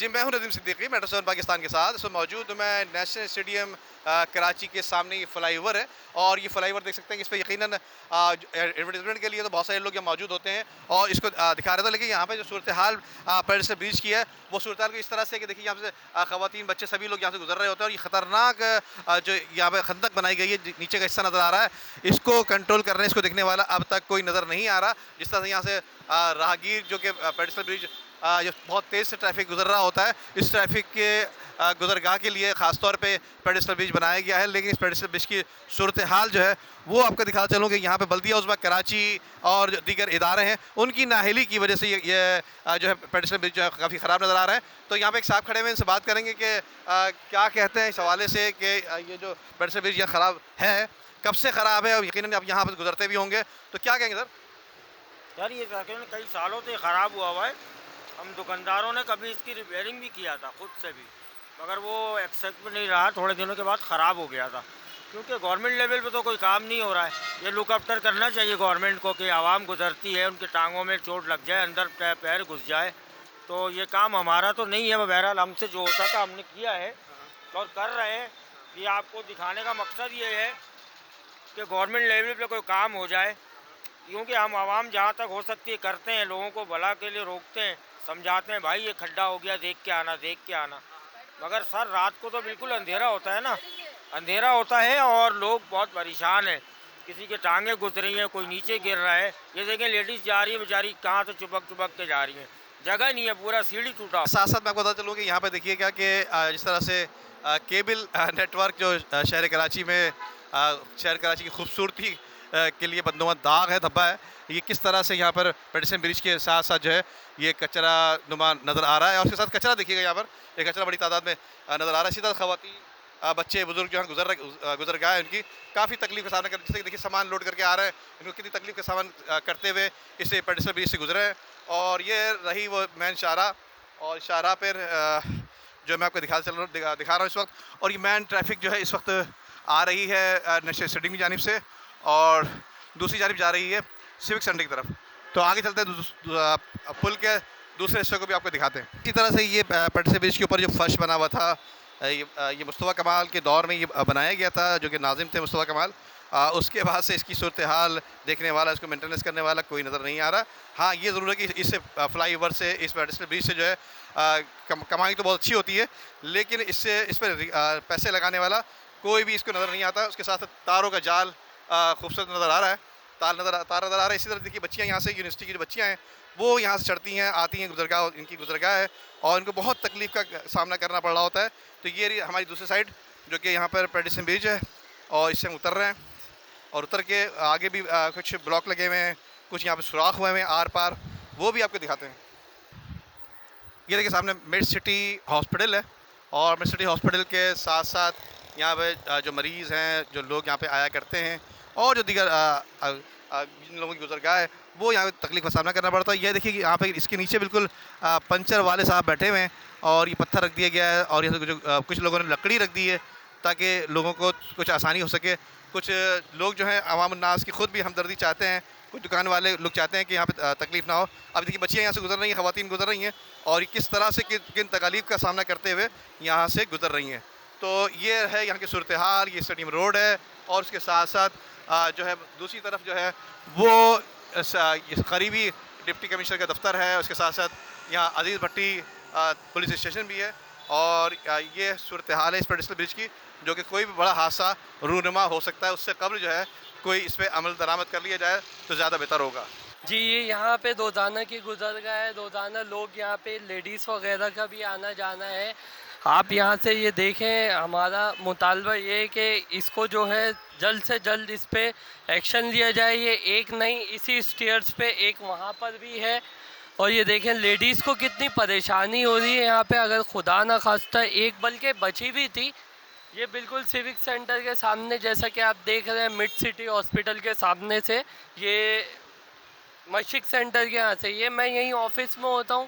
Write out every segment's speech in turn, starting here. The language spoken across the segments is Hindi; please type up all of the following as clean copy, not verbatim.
जी, मैं हूं नदीम सिद्दीकी, मेट्रो 7 पाकिस्तान के साथ। इस वक्त मौजूद हूं मैं नेशनल स्टेडियम कराची के सामने। ये फ्लाईओवर है और ये फ्लाईओवर देख सकते हैं कि इस पर यकीनन एडवर्टाइजमेंट के लिए तो बहुत सारे लोग यहाँ मौजूद होते हैं और इसको दिखा रहे थे। लेकिन यहाँ पे जो सूरत हाल पेरिस ब्रिज की है वो सूरत हाल इस तरह से कि देखिए यहाँ से खवातीन बच्चे सभी लोग यहाँ से गुजर रहे होते हैं और ये खतरनाक जो यहाँ पे खंदक बनाई गई है, नीचे का हिस्सा नजर आ रहा है, इसको कंट्रोल करने, इसको देखने वाला अब तक कोई नज़र नहीं आ रहा। जिस तरह से यहाँ से राहगीर जो कि पेरिस ब्रिज जो बहुत तेज़ से ट्रैफिक गुजर रहा होता है, इस ट्रैफिक के गुजरगाह के लिए ख़ास तौर पे पेडिस्टल ब्रिज बनाया गया है। लेकिन इस पेडिस्टल ब्रिज की सूरत हाल जो है वो आपको दिखा चलूँ कि यहाँ पे बल्दिया उज़्मा कराची और जो दीगर इदारे हैं उनकी नाअहली की वजह से ये जो है पेडिस्टल ब्रिज जो है काफ़ी ख़राब नज़र आ रहा है। तो यहाँ पे एक साहब खड़े हुए, इनसे बात करेंगे कि क्या कहते हैं इस हवाले से कि ये जो पेडिस्टल ब्रिज यहाँ ख़राब है, कब से ख़राब है और यकीनन आप यहाँ पर गुजरते भी होंगे, तो क्या कहेंगे सर? यार ये तकरीबन कई सालों से ख़राब हुआ है। हम दुकानदारों ने कभी इसकी रिपेयरिंग भी किया था खुद से भी, मगर वो एक्सेप्ट में नहीं रहा। थोड़े दिनों के बाद ख़राब हो गया था, क्योंकि गवर्नमेंट लेवल पे तो कोई काम नहीं हो रहा है। ये लुक आफ्टर करना चाहिए गवर्नमेंट को कि आवाम गुजरती है, उनके टांगों में चोट लग जाए, अंदर पैर घुस जाए। तो ये काम हमारा तो नहीं है, बहरहाल हमसे जो होता था हमने किया है और कर रहे हैं। ये आपको दिखाने का मकसद ये है कि गवर्नमेंट लेवल पे कोई काम हो जाए, क्योंकि हम आवाम जहाँ तक हो सकती है करते हैं, लोगों को भला के लिए रोकते हैं, समझाते हैं भाई ये खड्डा हो गया, देख के आना, देख के आना। मगर सर रात को तो बिल्कुल अंधेरा होता है ना, अंधेरा होता है और लोग बहुत परेशान हैं। किसी के टांगे गुजर रही हैं, कोई नीचे गिर रहा है। ये देखें लेडीज़ जा रही है बेचारी, कहाँ से चुपक चुपक के जा रही हैं, जगह नहीं है, पूरा सीढ़ी टूटा। साथ साथ मैं आपको बताता चलूँ कि यहाँ पे देखिएगा कि जिस तरह से केबल नेटवर्क जो शहर कराची में शहर कराची की खूबसूरती के लिए बदनुमा दाग है, धब्बा है, ये किस तरह से यहाँ पर पेडिसन ब्रिज के साथ साथ जो है ये कचरा नुमा नज़र आ रहा है। और उसके साथ कचरा देखिएगा, यहाँ पर एक कचरा बड़ी तादाद में नज़र आ रहा है। इसी तरह खवातीन बच्चे बुजुर्ग जो हैं गुजर गए, उनकी काफ़ी तकलीफ का सामना कर, जैसे कि देखिए सामान लोड करके आ रहे हैं, इनको कितनी तकलीफ का सामान करते हुए इससे पेडिसन ब्रिज से गुजरे हैं। और ये रही वो मैन शाहरा, और शाहरा पर जो मैं आपको दिखा रहा हूँ इस वक्त। और ये मैन ट्रैफिक जो है इस वक्त आ रही है नेशनल स्टेडियम की जानिब से और दूसरी जानिब जा रही है सिविक सेंटर की तरफ। तो आगे चलते हैं, पुल के दूसरे हिस्से को भी आपको दिखाते हैं। इसी तरह से ये पेडिसन ब्रिज के ऊपर जो फर्श बना हुआ था, ये मुस्तफ़ा कमाल के दौर में ये बनाया गया था, जो कि नाजिम थे मुस्तफ़ा कमाल। उसके बाद से इसकी सूरत हाल देखने वाला, इसको मेंटेनेंस करने वाला कोई नज़र नहीं आ रहा। हाँ, ये ज़रूर है कि इस फ्लाईओवर से, इस पेडिसन ब्रिज से जो है कमाई तो बहुत अच्छी होती है, लेकिन इस पर पैसे लगाने वाला कोई भी इसको नज़र नहीं आता। उसके साथ तारों का जाल खूबसूरत नज़र आ रहा है, तार नज़र आ रहा है। इसी तरह देखिए बच्चियाँ यहाँ से, यूनिवर्सिटी की जो बच्चियाँ हैं वो यहाँ से चढ़ती हैं, आती हैं, गुजरगाह इनकी गुजरगाह है और इनको बहुत तकलीफ़ का सामना करना पड़ रहा होता है। तो ये रही हमारी दूसरी साइड, जो कि यहाँ पर पेडिसन ब्रिज है और इससे हम उतर रहे हैं। और उतर के आगे भी कुछ ब्लॉक लगे हुए हैं, कुछ यहाँ पे सुराख हुए हैं आर पार, वो भी आपको दिखाते हैं। ये देखिए सामने मिड सिटी हॉस्पिटल है और मिड सिटी हॉस्पिटल के साथ साथ यहाँ पे जो मरीज़ हैं, जो लोग यहाँ पे आया करते हैं और जो दीगर जिन लोगों की गुजरगाह है, वो यहाँ पे तकलीफ का सामना करना पड़ता है। ये देखिए कि यहाँ पे इसके नीचे बिल्कुल पंचर वाले साहब बैठे हुए हैं और ये पत्थर रख दिया गया है और ये जो कुछ लोगों ने लकड़ी रख दी है ताकि लोगों को कुछ आसानी हो सके। कुछ लोग जो हैं अवाम उन्नास की ख़ुद भी हमदर्दी चाहते हैं, कुछ दुकान वाले लोग चाहते हैं कि यहाँ पे तकलीफ़ ना हो। अब देखिए बच्चियाँ यहाँ से गुजर रही हैं, ख़वातीन गुजर रही हैं और किस तरह से किन तकालीफ का सामना करते हुए यहाँ से गुजर रही हैं। तो ये है यहाँ की सूरत हाल। ये स्टेडियम रोड है और उसके साथ साथ जो है दूसरी तरफ जो है वो करीबी डिप्टी कमिश्नर का दफ्तर है। उसके साथ साथ यहाँ अजीज़ भट्टी पुलिस स्टेशन भी है और ये सूरत हाल है इस पेडिसन ब्रिज की, जो कि कोई भी बड़ा हादसा रूनुमा हो सकता है। उससे कबल जो है कोई इस पर अमल दरामद कर लिया जाए तो ज़्यादा बेहतर होगा। जी, ये यहाँ पे रोज़ाना की गुजरगाह है, रोज़ाना लोग यहाँ पे लेडीज़ वगैरह का भी आना जाना है। आप यहाँ से ये देखें, हमारा मुतालबा ये है कि इसको जो है जल्द से जल्द इस पे एक्शन लिया जाए। ये एक नहीं, इसी स्टेयर्स पे एक वहाँ पर भी है और ये देखें लेडीज़ को कितनी परेशानी हो रही है यहाँ पे। अगर खुदा न खास्ता एक बल्कि बची भी थी, ये बिल्कुल सिविक सेंटर के सामने, जैसा कि आप देख रहे हैं मिड सिटी हॉस्पिटल के सामने से, ये मस्जिद सेंटर के यहाँ से, ये मैं यहीं ऑफिस में होता हूँ,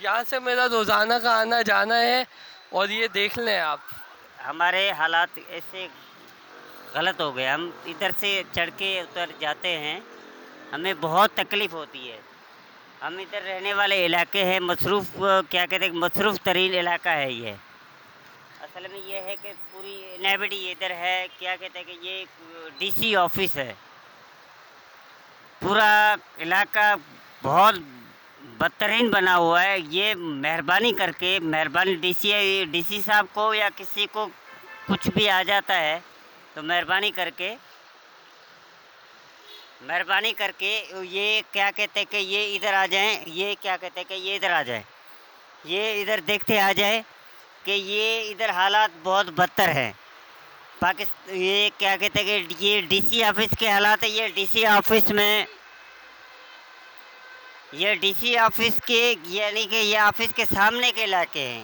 यहाँ से मेरा रोज़ाना का आना जाना है और ये देख लें आप। हमारे हालात ऐसे गलत हो गए, हम इधर से चढ़ के उतर जाते हैं, हमें बहुत तकलीफ़ होती है। हम इधर रहने वाले इलाके हैं, मसरूफ़ क्या कहते हैं, मसरूफ़ तरीन इलाका है ये। असल में ये है कि पूरी इनेबिटी इधर है, क्या कहते हैं कि ये डीसी ऑफिस है। पूरा इलाका बहुत बदतरीन बना हुआ है। ये मेहरबानी डीसी साहब को या किसी को कुछ भी आ जाता है तो मेहरबानी करके ये क्या कहते हैं कि ये इधर आ जाएं, ये क्या कहते हैं कि ये इधर आ जाए, ये इधर देखते आ जाए कि ये इधर हालात बहुत बदतर हैं। ये क्या कहते हैं कि ये डीसी ऑफिस के हालात है। ये डीसी ऑफिस के यानी कि ये ऑफिस के सामने के इलाके हैं।